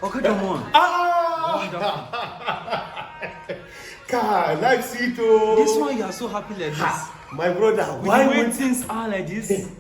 Okay, come on. Car, life sweet oh. This one you are so happy like this. My brother, Why when things are like this?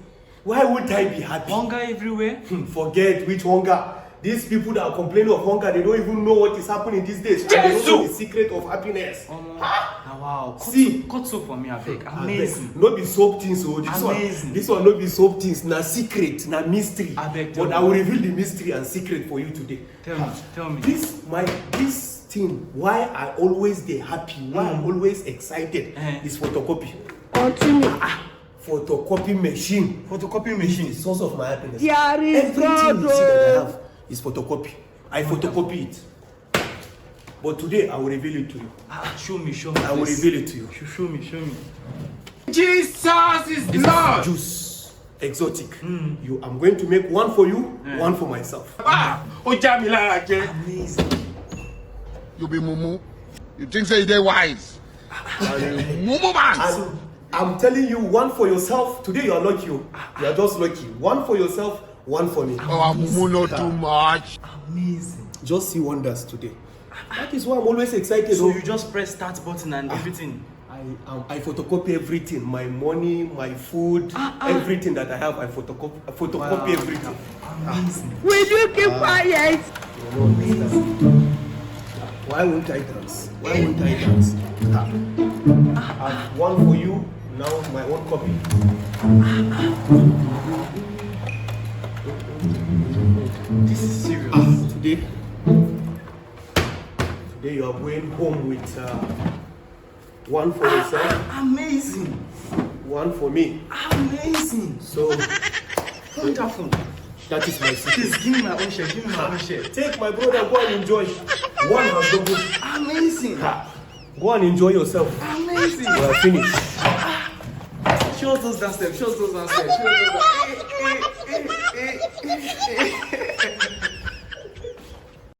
Why would I be happy? Hunger everywhere. Forget which hunger. These people that are complaining of hunger, they don't even know what is happening these days. And they don't know the secret of happiness. Wow. See, cut soap for me, I beg. Amazing. No be soap things, oh. This one no be soap things. Na secret, na mystery. I beg. But I will reveal the mystery and secret for you today. Tell me. This thing, why I always dey happy, why I'm always excited, is photocopy. Continue. Photocopy machine. Photocopy machine. The source of my happiness. There is Everything you see that I have is photocopy. I photocopy it. But today I will reveal it to you. Show me. I will reveal it to you. Show me. Jesus is Lord. Juice. Exotic. I'm going to make one for you, one for myself. Amazing. You be mumu. You think say they wise? Mumu man. And I'm telling you, one for yourself. Today you are lucky. You are just lucky. One for yourself, one for me. Oh, mumu not too much. Amazing. Just see wonders today. That is why I'm always excited. So you just press start button and everything. I photocopy everything. My money, my food, everything that I have. I photocopy everything. Amazing. Will you keep quiet? Why won't I dance? I have one for you. Now my own copy. This is serious. Today you are going home with one for yourself, Amazing. one for me. Amazing. So Wonderful. that is my secret. Please give me my own share. Take my brother, go and enjoy. One has done good. Amazing. Go and enjoy yourself. Amazing. We are finished. Show us those downstairs.